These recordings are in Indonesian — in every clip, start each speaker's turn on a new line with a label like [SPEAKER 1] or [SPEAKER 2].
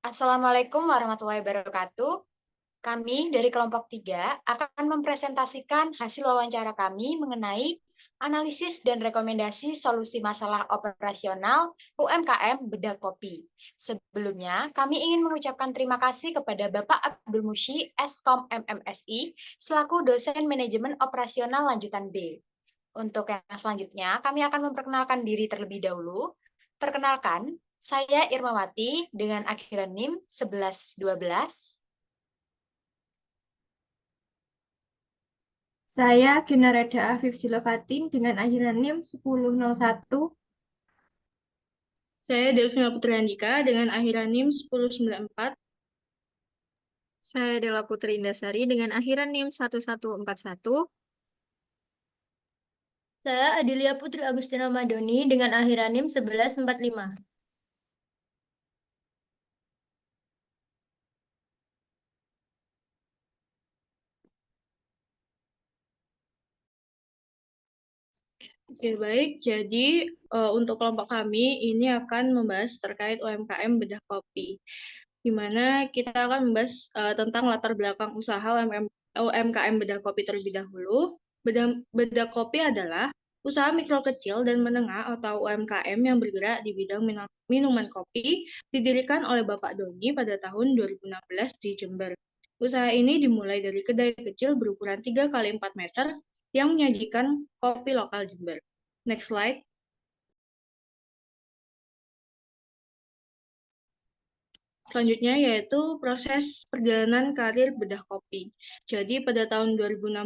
[SPEAKER 1] Assalamualaikum warahmatullahi wabarakatuh. Kami dari kelompok 3 akan mempresentasikan hasil wawancara kami mengenai analisis dan rekomendasi solusi masalah operasional UMKM Bedah Kopi. Sebelumnya, kami ingin mengucapkan terima kasih kepada Bapak Abdul Musyi, Eskom MMSI, selaku dosen manajemen operasional lanjutan B. Untuk yang selanjutnya, kami akan memperkenalkan diri terlebih dahulu. Perkenalkan, saya Irmawati dengan akhiran NIM 1112.
[SPEAKER 2] Saya Ginareda Afif Jilovatin dengan akhiran NIM 1001.
[SPEAKER 3] Saya Delvina Putri Andika dengan akhiran NIM 1094.
[SPEAKER 4] Saya Dela Putri Indasari dengan akhiran NIM 1141.
[SPEAKER 5] Saya Adelia Putri Agustina Madoni dengan akhiran NIM 1145.
[SPEAKER 3] Oke, baik. Jadi untuk kelompok kami ini akan membahas terkait UMKM Bedah Kopi, di mana kita akan membahas tentang latar belakang usaha UMKM Bedah Kopi terlebih dahulu. Bedah Kopi adalah usaha mikro kecil dan menengah atau UMKM yang bergerak di bidang minuman kopi, didirikan oleh Bapak Doni pada tahun 2016 di Jember. Usaha ini dimulai dari kedai kecil berukuran 3 kali 4 meter yang menyajikan kopi lokal Jember. Next slide. Selanjutnya yaitu proses perjalanan karir Bedah Kopi. Jadi pada tahun 2016,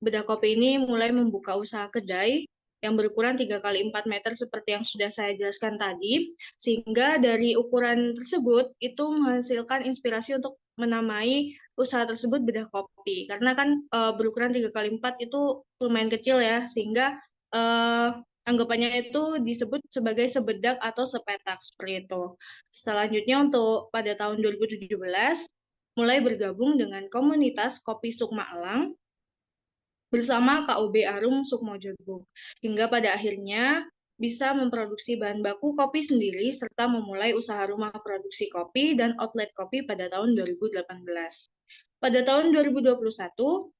[SPEAKER 3] Bedah Kopi ini mulai membuka usaha kedai yang berukuran 3 kali 4 meter seperti yang sudah saya jelaskan tadi, sehingga dari ukuran tersebut itu menghasilkan inspirasi untuk menamai usaha tersebut Bedah Kopi. Karena kan berukuran 3 kali 4 itu lumayan kecil ya, sehingga anggapannya itu disebut sebagai sebedak atau sepetak seperti itu. Selanjutnya untuk pada tahun 2017 mulai bergabung dengan komunitas Kopi Sukma Elang bersama KUB Arum Sukmojogo, hingga pada akhirnya bisa memproduksi bahan baku kopi sendiri serta memulai usaha rumah produksi kopi dan outlet kopi pada tahun 2018. Pada tahun 2021,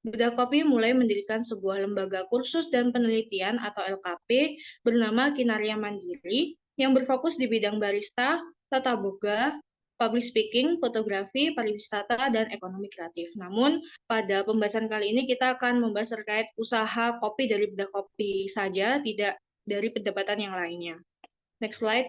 [SPEAKER 3] Bedah Kopi mulai mendirikan sebuah lembaga kursus dan penelitian atau LKP bernama Kinaria Mandiri yang berfokus di bidang barista, tata boga, public speaking, fotografi, pariwisata, dan ekonomi kreatif. Namun, pada pembahasan kali ini kita akan membahas terkait usaha kopi dari Bedah Kopi saja, tidak dari pendapatan yang lainnya. Next slide.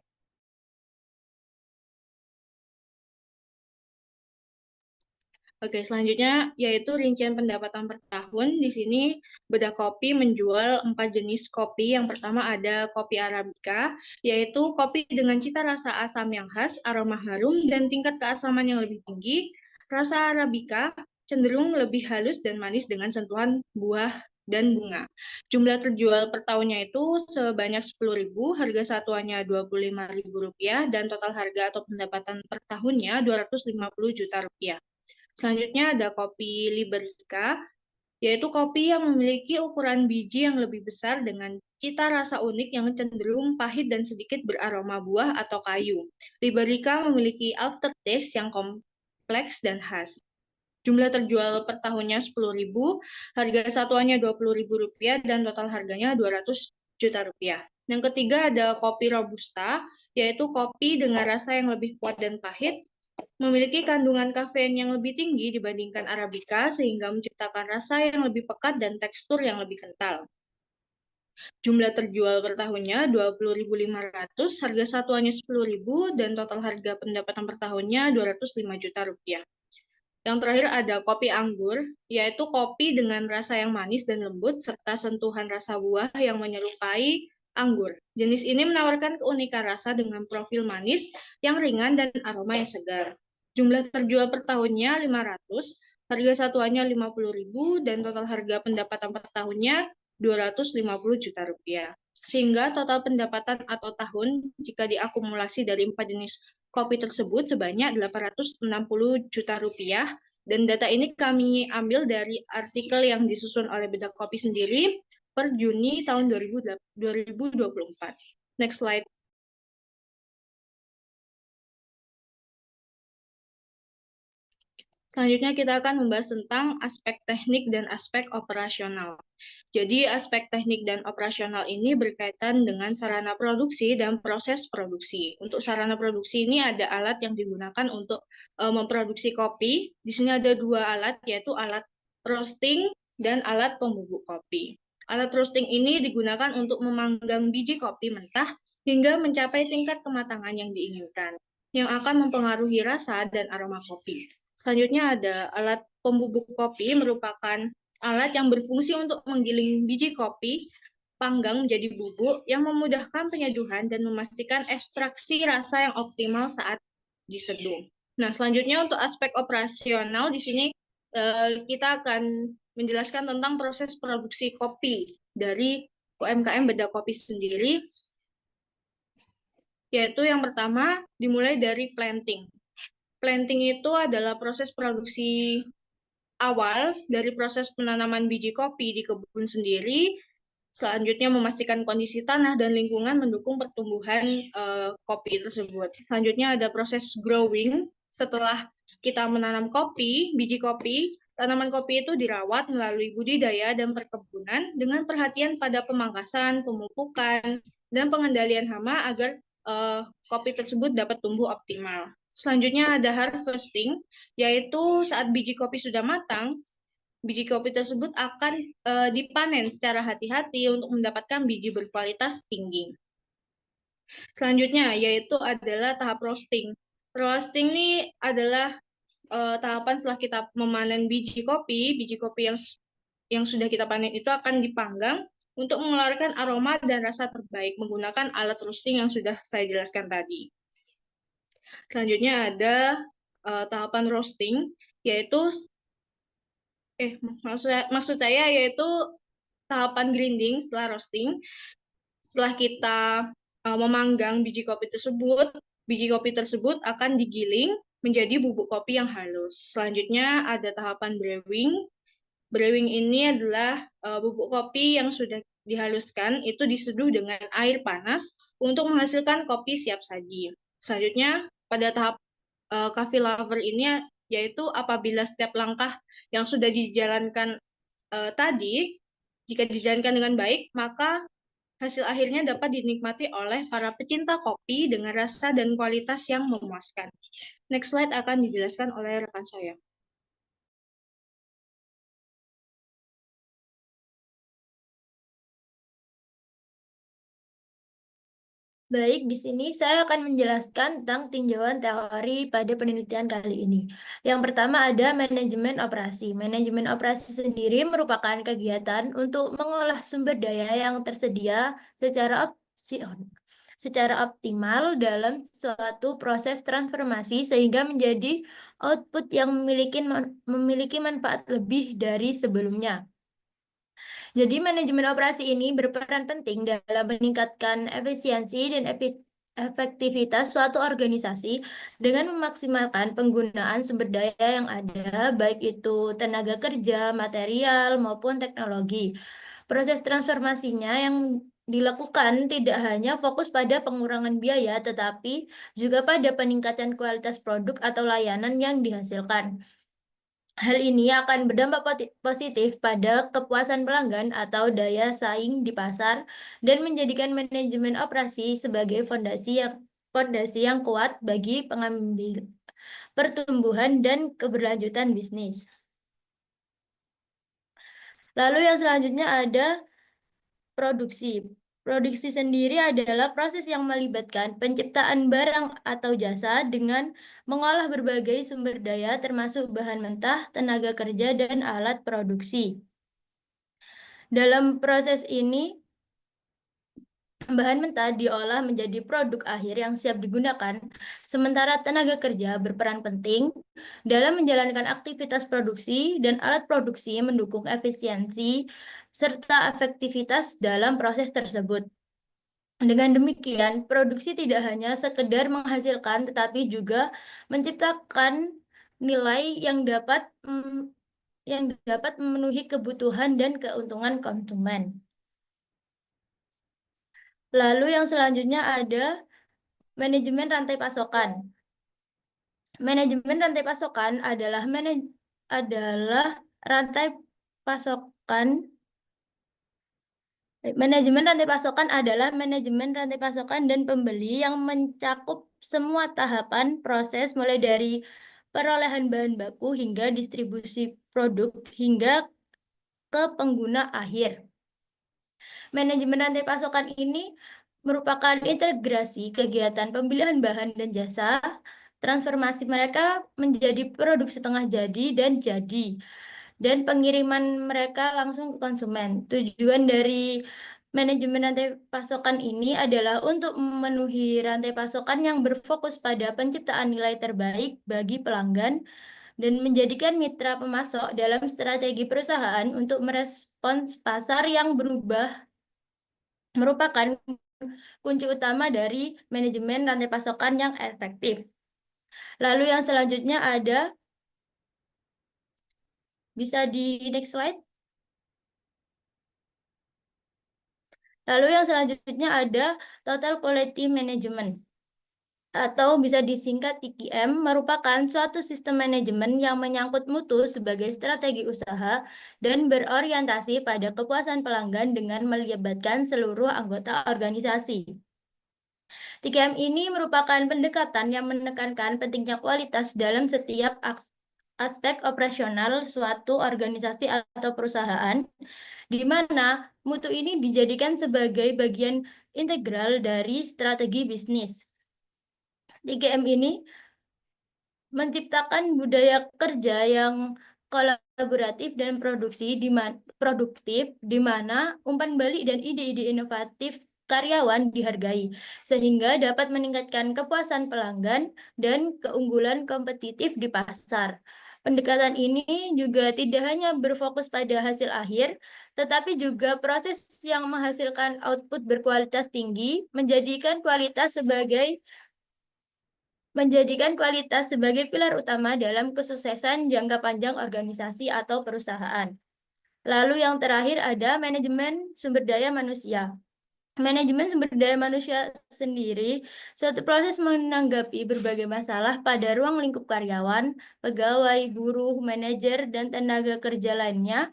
[SPEAKER 3] Oke, selanjutnya yaitu rincian pendapatan per tahun. Di sini Bedah Kopi menjual 4 jenis kopi. Yang pertama ada kopi Arabica, yaitu kopi dengan cita rasa asam yang khas, aroma harum, dan tingkat keasaman yang lebih tinggi. Rasa Arabica cenderung lebih halus dan manis dengan sentuhan buah dan bunga. Jumlah terjual per tahunnya itu sebanyak 10.000, harga satuannya Rp25.000, dan total harga atau pendapatan per tahunnya Rp250 juta. Selanjutnya ada kopi Liberica, yaitu kopi yang memiliki ukuran biji yang lebih besar dengan cita rasa unik yang cenderung pahit dan sedikit beraroma buah atau kayu. Liberica memiliki aftertaste yang kompleks dan khas. Jumlah terjual per tahunnya 10.000, harga satuannya Rp20.000, dan total harganya Rp200 juta. Yang ketiga ada kopi Robusta, yaitu kopi dengan rasa yang lebih kuat dan pahit, memiliki kandungan kafein yang lebih tinggi dibandingkan Arabica sehingga menciptakan rasa yang lebih pekat dan tekstur yang lebih kental. Jumlah terjual per tahunnya 20.500, harga satuannya 10.000, dan total harga pendapatan per tahunnya Rp205 juta. Yang terakhir ada kopi anggur, yaitu kopi dengan rasa yang manis dan lembut serta sentuhan rasa buah yang menyerupai anggur. Jenis ini menawarkan keunikan rasa dengan profil manis yang ringan dan aroma yang segar. Jumlah terjual per tahunnya 500, harga satuannya Rp50.000, dan total harga pendapatan per tahunnya Rp250 juta. Sehingga total pendapatan atau tahun jika diakumulasi dari 4 jenis kopi tersebut sebanyak Rp860 juta. Dan data ini kami ambil dari artikel yang disusun oleh Bedah Kopi sendiri per Juni tahun 2024. Next slide. Selanjutnya kita akan membahas tentang aspek teknik dan aspek operasional. Jadi aspek teknik dan operasional ini berkaitan dengan sarana produksi dan proses produksi. Untuk sarana produksi ini ada alat yang digunakan untuk memproduksi kopi. Di sini ada 2 alat, yaitu alat roasting dan alat pembubuk kopi. Alat roasting ini digunakan untuk memanggang biji kopi mentah hingga mencapai tingkat kematangan yang diinginkan, yang akan mempengaruhi rasa dan aroma kopi. Selanjutnya ada alat pembubuk kopi, merupakan alat yang berfungsi untuk menggiling biji kopi panggang menjadi bubuk yang memudahkan penyeduhan dan memastikan ekstraksi rasa yang optimal saat diseduh. Nah, selanjutnya untuk aspek operasional di sini kita akan menjelaskan tentang proses produksi kopi dari UMKM Beda Kopi sendiri, yaitu yang pertama dimulai dari planting. Planting itu adalah proses produksi awal dari proses penanaman biji kopi di kebun sendiri. Selanjutnya memastikan kondisi tanah dan lingkungan mendukung pertumbuhan kopi tersebut. Selanjutnya ada proses growing. Setelah kita menanam kopi, biji kopi, tanaman kopi itu dirawat melalui budidaya dan perkebunan dengan perhatian pada pemangkasan, pemupukan, dan pengendalian hama agar kopi tersebut dapat tumbuh optimal. Selanjutnya ada harvesting, yaitu saat biji kopi sudah matang, biji kopi tersebut akan dipanen secara hati-hati untuk mendapatkan biji berkualitas tinggi. Selanjutnya yaitu adalah tahap roasting. Roasting ini adalah tahapan setelah kita memanen biji kopi yang sudah kita panen itu akan dipanggang untuk mengeluarkan aroma dan rasa terbaik menggunakan alat roasting yang sudah saya jelaskan tadi. Selanjutnya ada tahapan roasting, yaitu maksud saya yaitu tahapan grinding setelah roasting. Setelah kita memanggang biji kopi tersebut akan digiling menjadi bubuk kopi yang halus. Selanjutnya ada tahapan brewing. Brewing ini adalah bubuk kopi yang sudah dihaluskan itu diseduh dengan air panas untuk menghasilkan kopi siap saji. Selanjutnya pada tahap coffee lover ini yaitu apabila setiap langkah yang sudah dijalankan tadi, jika dijalankan dengan baik, maka hasil akhirnya dapat dinikmati oleh para pecinta kopi dengan rasa dan kualitas yang memuaskan. Next slide akan dijelaskan oleh rekan saya.
[SPEAKER 5] Baik, di sini saya akan menjelaskan tentang tinjauan teori pada penelitian kali ini. Yang pertama ada manajemen operasi. Manajemen operasi sendiri merupakan kegiatan untuk mengolah sumber daya yang tersedia secara optimal dalam suatu proses transformasi sehingga menjadi output yang memiliki manfaat lebih dari sebelumnya. Jadi manajemen operasi ini berperan penting dalam meningkatkan efisiensi dan efektivitas suatu organisasi dengan memaksimalkan penggunaan sumber daya yang ada, baik itu tenaga kerja, material, maupun teknologi. Proses transformasinya yang dilakukan tidak hanya fokus pada pengurangan biaya, tetapi juga pada peningkatan kualitas produk atau layanan yang dihasilkan. Hal ini akan berdampak positif pada kepuasan pelanggan atau daya saing di pasar dan menjadikan manajemen operasi sebagai fondasi yang kuat bagi pengambil pertumbuhan dan keberlanjutan bisnis. Lalu yang selanjutnya ada produksi. Produksi sendiri adalah proses yang melibatkan penciptaan barang atau jasa dengan mengolah berbagai sumber daya termasuk bahan mentah, tenaga kerja, dan alat produksi. Dalam proses ini, bahan mentah diolah menjadi produk akhir yang siap digunakan, sementara tenaga kerja berperan penting dalam menjalankan aktivitas produksi dan alat produksi mendukung efisiensi serta efektivitas dalam proses tersebut. Dengan demikian, produksi tidak hanya sekedar menghasilkan, tetapi juga menciptakan nilai yang dapat memenuhi kebutuhan dan keuntungan konsumen. Lalu yang selanjutnya ada manajemen rantai pasokan. Manajemen rantai pasokan adalah rantai pasokan. Manajemen rantai pasokan adalah manajemen rantai pasokan dan pembeli yang mencakup semua tahapan proses mulai dari perolehan bahan baku hingga distribusi produk hingga ke pengguna akhir. Manajemen rantai pasokan ini merupakan integrasi kegiatan pemilihan bahan dan jasa, transformasi mereka menjadi produk setengah jadi dan pengiriman mereka langsung ke konsumen. Tujuan dari manajemen rantai pasokan ini adalah untuk memenuhi rantai pasokan yang berfokus pada penciptaan nilai terbaik bagi pelanggan dan menjadikan mitra pemasok dalam strategi perusahaan untuk merespons pasar yang berubah merupakan kunci utama dari manajemen rantai pasokan yang efektif. Lalu yang selanjutnya ada, bisa di next slide. Lalu yang selanjutnya ada Total Quality Management, atau bisa disingkat TQM, merupakan suatu sistem manajemen yang menyangkut mutu sebagai strategi usaha dan berorientasi pada kepuasan pelanggan dengan melibatkan seluruh anggota organisasi. TQM ini merupakan pendekatan yang menekankan pentingnya kualitas dalam setiap aspek operasional suatu organisasi atau perusahaan, di mana mutu ini dijadikan sebagai bagian integral dari strategi bisnis. 3M ini menciptakan budaya kerja yang kolaboratif dan produktif, di mana umpan balik dan ide-ide inovatif karyawan dihargai, sehingga dapat meningkatkan kepuasan pelanggan dan keunggulan kompetitif di pasar. Pendekatan ini juga tidak hanya berfokus pada hasil akhir, tetapi juga proses yang menghasilkan output berkualitas tinggi, menjadikan kualitas sebagai pilar utama dalam kesuksesan jangka panjang organisasi atau perusahaan. Lalu yang terakhir ada manajemen sumber daya manusia. Manajemen sumber daya manusia sendiri suatu proses menanggapi berbagai masalah pada ruang lingkup karyawan, pegawai, buruh, manajer, dan tenaga kerja lainnya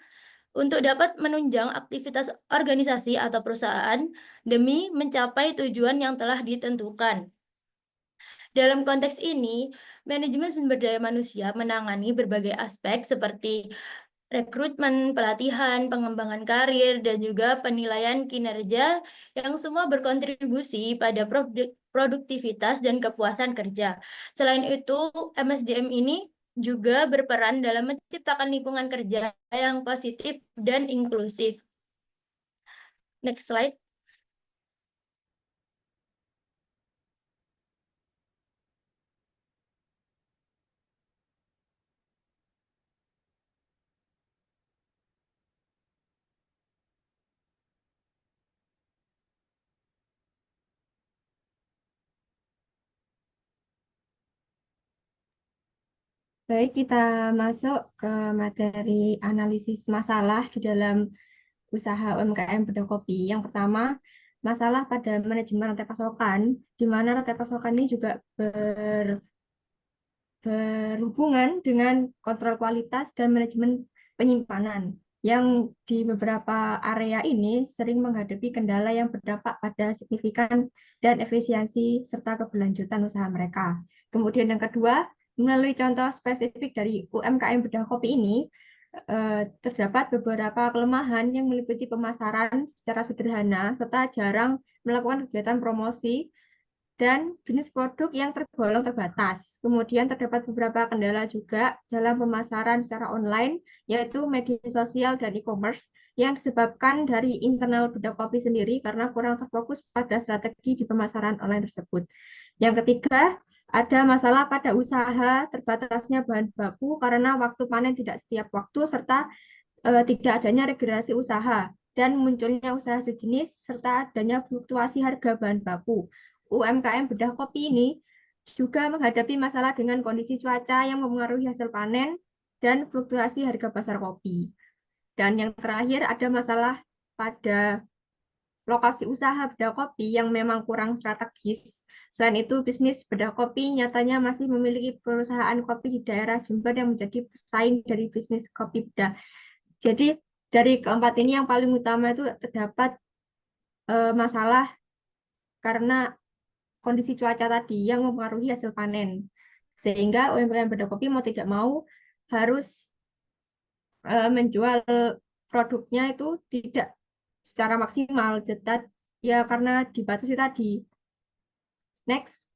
[SPEAKER 5] untuk dapat menunjang aktivitas organisasi atau perusahaan demi mencapai tujuan yang telah ditentukan. Dalam konteks ini, manajemen sumber daya manusia menangani berbagai aspek seperti rekrutmen, pelatihan, pengembangan karir, dan juga penilaian kinerja yang semua berkontribusi pada produktivitas dan kepuasan kerja. Selain itu, MSDM ini juga berperan dalam menciptakan lingkungan kerja yang positif dan inklusif. Next slide.
[SPEAKER 2] Baik, kita masuk ke materi analisis masalah di dalam usaha UMKM Bedok Kopi. Yang pertama, masalah pada manajemen rantai pasokan, di mana rantai pasokan ini juga berhubungan dengan kontrol kualitas dan manajemen penyimpanan, yang di beberapa area ini sering menghadapi kendala yang berdampak pada signifikan dan efisiensi serta keberlanjutan usaha mereka. Kemudian yang kedua, melalui contoh spesifik dari UMKM Bedok Kopi ini, terdapat beberapa kelemahan yang meliputi pemasaran secara sederhana serta jarang melakukan kegiatan promosi dan jenis produk yang tergolong terbatas. Kemudian terdapat beberapa kendala juga dalam pemasaran secara online, yaitu media sosial dan e-commerce, yang disebabkan dari internal Bedok Kopi sendiri karena kurang terfokus pada strategi di pemasaran online tersebut. Yang ketiga, ada masalah pada usaha terbatasnya bahan baku karena waktu panen tidak setiap waktu, serta tidak adanya regenerasi usaha, dan munculnya usaha sejenis, serta adanya fluktuasi harga bahan baku. UMKM Bedok Kopi ini juga menghadapi masalah dengan kondisi cuaca yang mempengaruhi hasil panen dan fluktuasi harga pasar kopi. Dan yang terakhir ada masalah pada lokasi usaha bedah kopi yang memang kurang strategis. Selain itu, bisnis bedah kopi nyatanya masih memiliki perusahaan kopi di daerah Jember yang menjadi pesaing dari bisnis kopi bedah. Jadi, dari keempat ini yang paling utama itu terdapat masalah karena kondisi cuaca tadi yang mempengaruhi hasil panen. Sehingga UMKM bedah kopi mau tidak mau harus menjual produknya itu tidak secara maksimal, ya karena dibatasi tadi. Next.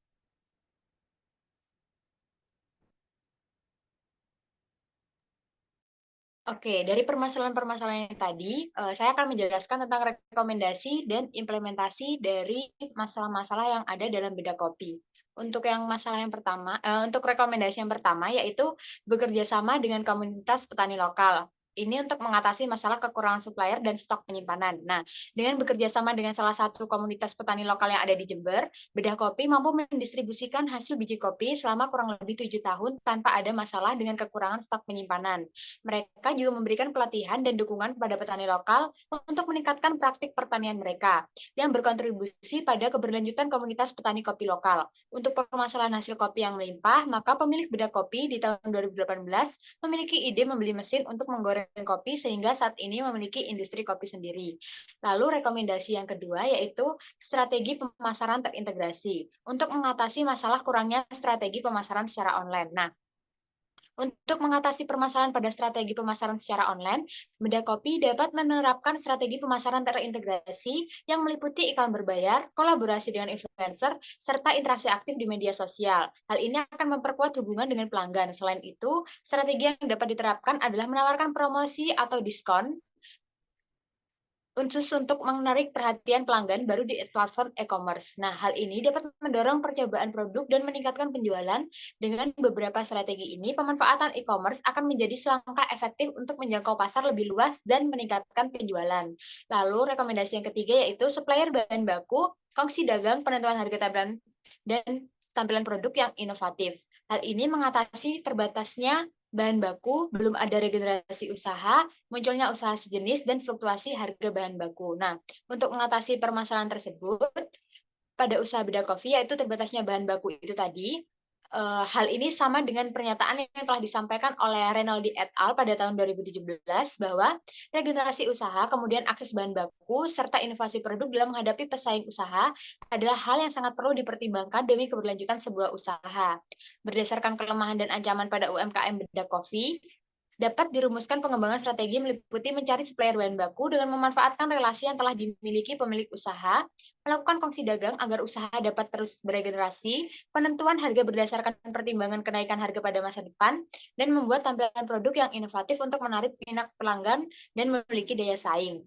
[SPEAKER 1] Oke, dari permasalahan-permasalahan yang tadi, saya akan menjelaskan tentang rekomendasi dan implementasi dari masalah-masalah yang ada dalam bedah kopi. Untuk yang masalah yang pertama, untuk rekomendasi yang pertama yaitu bekerja sama dengan komunitas petani lokal. Ini untuk mengatasi masalah kekurangan supplier dan stok penyimpanan. Nah, dengan bekerja sama dengan salah satu komunitas petani lokal yang ada di Jember, Bedah Kopi mampu mendistribusikan hasil biji kopi selama kurang lebih 7 tahun tanpa ada masalah dengan kekurangan stok penyimpanan. Mereka juga memberikan pelatihan dan dukungan kepada petani lokal untuk meningkatkan praktik pertanian mereka, yang berkontribusi pada keberlanjutan komunitas petani kopi lokal. Untuk permasalahan hasil kopi yang melimpah, maka pemilik Bedah Kopi di tahun 2018 memiliki ide membeli mesin untuk menggoreng kopi sehingga saat ini memiliki industri kopi sendiri. Lalu rekomendasi yang kedua yaitu strategi pemasaran terintegrasi untuk mengatasi masalah kurangnya strategi pemasaran secara online. Nah, untuk mengatasi permasalahan pada strategi pemasaran secara online, Bedah Kopi dapat menerapkan strategi pemasaran terintegrasi yang meliputi iklan berbayar, kolaborasi dengan influencer, serta interaksi aktif di media sosial. Hal ini akan memperkuat hubungan dengan pelanggan. Selain itu, strategi yang dapat diterapkan adalah menawarkan promosi atau diskon khusus untuk menarik perhatian pelanggan baru di platform e-commerce. Nah, hal ini dapat mendorong percobaan produk dan meningkatkan penjualan. Dengan beberapa strategi ini, pemanfaatan e-commerce akan menjadi selangkah efektif untuk menjangkau pasar lebih luas dan meningkatkan penjualan. Lalu, rekomendasi yang ketiga yaitu supplier bahan baku, kongsi dagang, penentuan harga tampilan, dan tampilan produk yang inovatif. Hal ini mengatasi terbatasnya bahan baku, belum ada regenerasi usaha, munculnya usaha sejenis, dan fluktuasi harga bahan baku. Nah, untuk mengatasi permasalahan tersebut, pada usaha Bedah Kopi, yaitu terbatasnya bahan baku itu tadi, hal ini sama dengan pernyataan yang telah disampaikan oleh Renaldi et al. Pada tahun 2017 bahwa regenerasi usaha, kemudian akses bahan baku, serta inovasi produk dalam menghadapi pesaing usaha adalah hal yang sangat perlu dipertimbangkan demi keberlanjutan sebuah usaha. Berdasarkan kelemahan dan ancaman pada UMKM Bedah Kopi, dapat dirumuskan pengembangan strategi meliputi mencari supplier bahan baku dengan memanfaatkan relasi yang telah dimiliki pemilik usaha, melakukan kongsi dagang agar usaha dapat terus beregenerasi, penentuan harga berdasarkan pertimbangan kenaikan harga pada masa depan, dan membuat tampilan produk yang inovatif untuk menarik minat pelanggan dan memiliki daya saing.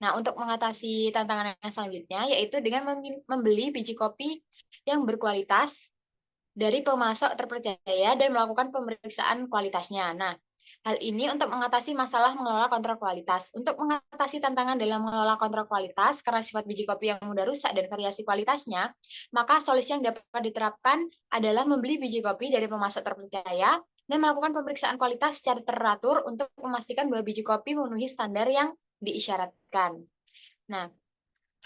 [SPEAKER 1] Nah, untuk mengatasi tantangan yang selanjutnya, yaitu dengan membeli biji kopi yang berkualitas dari pemasok terpercaya dan melakukan pemeriksaan kualitasnya. Nah, hal ini untuk mengatasi masalah mengelola kontrol kualitas. Untuk mengatasi tantangan dalam mengelola kontrol kualitas karena sifat biji kopi yang mudah rusak dan variasi kualitasnya, maka solusi yang dapat diterapkan adalah membeli biji kopi dari pemasok terpercaya dan melakukan pemeriksaan kualitas secara teratur untuk memastikan bahwa biji kopi memenuhi standar yang diisyaratkan. Nah,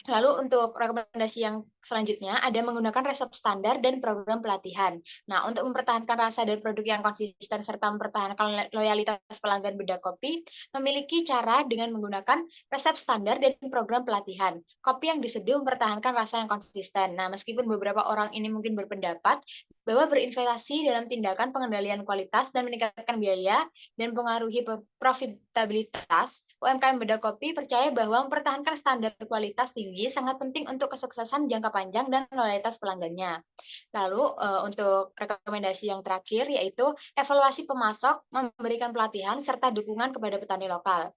[SPEAKER 1] lalu untuk rekomendasi yang selanjutnya ada menggunakan resep standar dan program pelatihan. Nah, untuk mempertahankan rasa dan produk yang konsisten serta mempertahankan loyalitas pelanggan Bedah Kopi, memiliki cara dengan menggunakan resep standar dan program pelatihan. Kopi yang diseduh mempertahankan rasa yang konsisten. Nah, meskipun beberapa orang ini mungkin berpendapat bahwa berinvestasi dalam tindakan pengendalian kualitas dan meningkatkan biaya dan pengaruhi profitabilitas, UMKM Bedah Kopi percaya bahwa mempertahankan standar kualitas tinggi sangat penting untuk kesuksesan jangka panjang dan loyalitas pelanggannya. Lalu untuk rekomendasi yang terakhir yaitu evaluasi pemasok, memberikan pelatihan serta dukungan kepada petani lokal.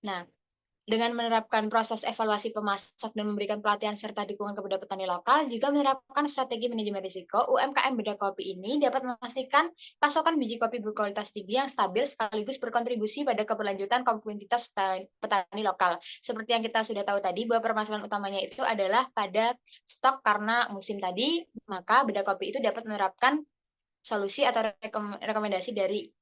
[SPEAKER 1] Nah, dengan menerapkan proses evaluasi pemasok dan memberikan pelatihan serta dukungan kepada petani lokal, juga menerapkan strategi manajemen risiko, UMKM Bedah Kopi ini dapat memastikan pasokan biji kopi berkualitas tinggi yang stabil sekaligus berkontribusi pada keberlanjutan komunitas petani lokal. Seperti yang kita sudah tahu tadi, bahwa permasalahan utamanya itu adalah pada stok karena musim tadi, maka Bedah Kopi itu dapat menerapkan solusi atau rekomendasi dari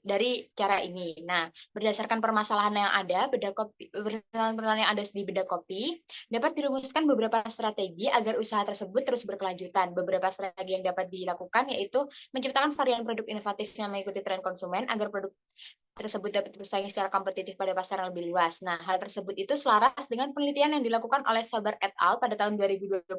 [SPEAKER 1] dari cara ini. Nah, berdasarkan permasalahan yang ada, permasalahan yang ada di bedah kopi, dapat dirumuskan beberapa strategi agar usaha tersebut terus berkelanjutan. Beberapa strategi yang dapat dilakukan yaitu menciptakan varian produk inovatif yang mengikuti tren konsumen agar produk tersebut dapat bersaing secara kompetitif pada pasar yang lebih luas. Nah, hal tersebut itu selaras dengan penelitian yang dilakukan oleh Sober et al. Pada tahun 2023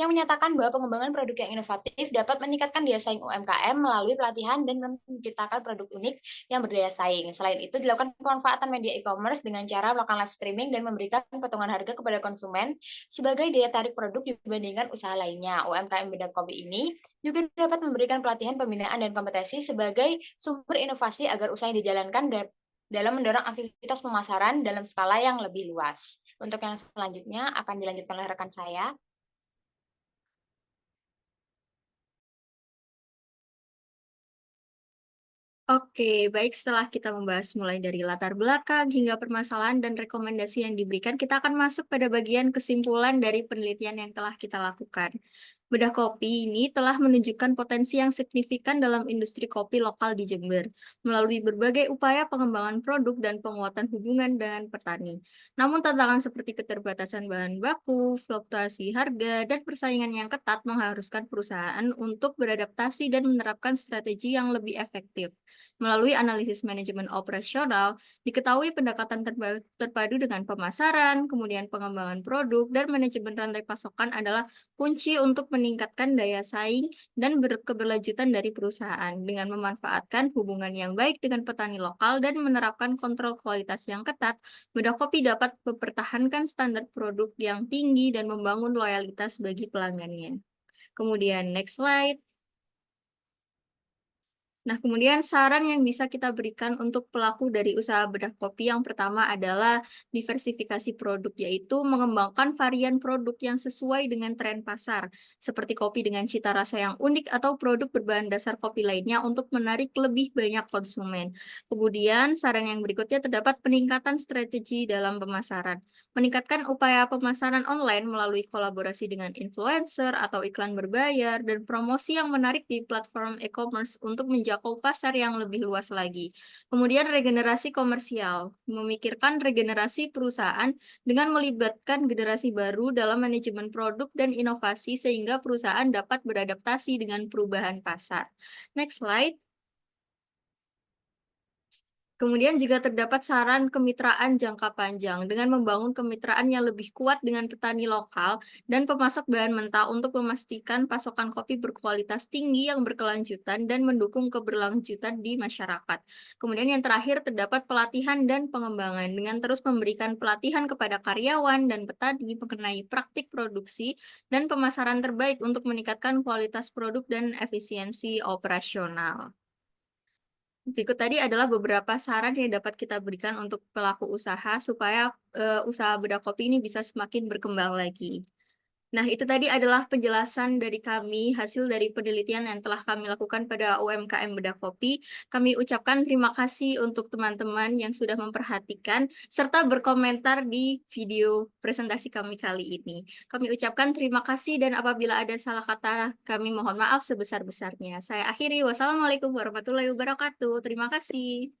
[SPEAKER 1] yang menyatakan bahwa pengembangan produk yang inovatif dapat meningkatkan daya saing UMKM melalui pelatihan dan menciptakan produk unik yang berdaya saing. Selain itu, dilakukan pemanfaatan media e-commerce dengan cara melakukan live streaming dan memberikan potongan harga kepada konsumen sebagai daya tarik produk dibandingkan usaha lainnya. UMKM bidang kopi ini juga dapat memberikan pelatihan pembinaan dan kompetensi sebagai sumber inovasi agar usaha yang dijalankan dalam mendorong aktivitas pemasaran dalam skala yang lebih luas. Untuk yang selanjutnya akan dilanjutkan oleh rekan saya.
[SPEAKER 4] Oke, baik, setelah kita membahas mulai dari latar belakang hingga permasalahan dan rekomendasi yang diberikan, kita akan masuk pada bagian kesimpulan dari penelitian yang telah kita lakukan. Bedah kopi ini telah menunjukkan potensi yang signifikan dalam industri kopi lokal di Jember, melalui berbagai upaya pengembangan produk dan penguatan hubungan dengan petani. Namun tantangan seperti keterbatasan bahan baku, fluktuasi harga, dan persaingan yang ketat mengharuskan perusahaan untuk beradaptasi dan menerapkan strategi yang lebih efektif. Melalui analisis manajemen operasional, diketahui pendekatan terpadu dengan pemasaran, kemudian pengembangan produk, dan manajemen rantai pasokan adalah kunci untuk meningkatkan daya saing dan keberlanjutan dari perusahaan dengan memanfaatkan hubungan yang baik dengan petani lokal dan menerapkan kontrol kualitas yang ketat. Bedah kopi dapat mempertahankan standar produk yang tinggi dan membangun loyalitas bagi pelanggannya. Kemudian next slide. Nah, kemudian saran yang bisa kita berikan untuk pelaku dari usaha bedah kopi yang pertama adalah diversifikasi produk, yaitu mengembangkan varian produk yang sesuai dengan tren pasar, seperti kopi dengan cita rasa yang unik atau produk berbahan dasar kopi lainnya untuk menarik lebih banyak konsumen. Kemudian, saran yang berikutnya terdapat peningkatan strategi dalam pemasaran. Meningkatkan upaya pemasaran online melalui kolaborasi dengan influencer atau iklan berbayar dan promosi yang menarik di platform e-commerce untuk menjangkau pasar yang lebih luas lagi. Kemudian regenerasi komersial, memikirkan regenerasi perusahaan dengan melibatkan generasi baru dalam manajemen produk dan inovasi sehingga perusahaan dapat beradaptasi dengan perubahan pasar. Next slide. Kemudian juga terdapat saran kemitraan jangka panjang dengan membangun kemitraan yang lebih kuat dengan petani lokal dan pemasok bahan mentah untuk memastikan pasokan kopi berkualitas tinggi yang berkelanjutan dan mendukung keberlanjutan di masyarakat. Kemudian yang terakhir terdapat pelatihan dan pengembangan dengan terus memberikan pelatihan kepada karyawan dan petani mengenai praktik produksi dan pemasaran terbaik untuk meningkatkan kualitas produk dan efisiensi operasional. Berikut tadi adalah beberapa saran yang dapat kita berikan untuk pelaku usaha supaya usaha bedah kopi ini bisa semakin berkembang lagi. Nah, itu tadi adalah penjelasan dari kami, hasil dari penelitian yang telah kami lakukan pada UMKM Bedah Kopi. Kami ucapkan terima kasih untuk teman-teman yang sudah memperhatikan serta berkomentar di video presentasi kami kali ini. Kami ucapkan terima kasih dan apabila ada salah kata, kami mohon maaf sebesar-besarnya. Saya akhiri, wassalamualaikum warahmatullahi wabarakatuh. Terima kasih.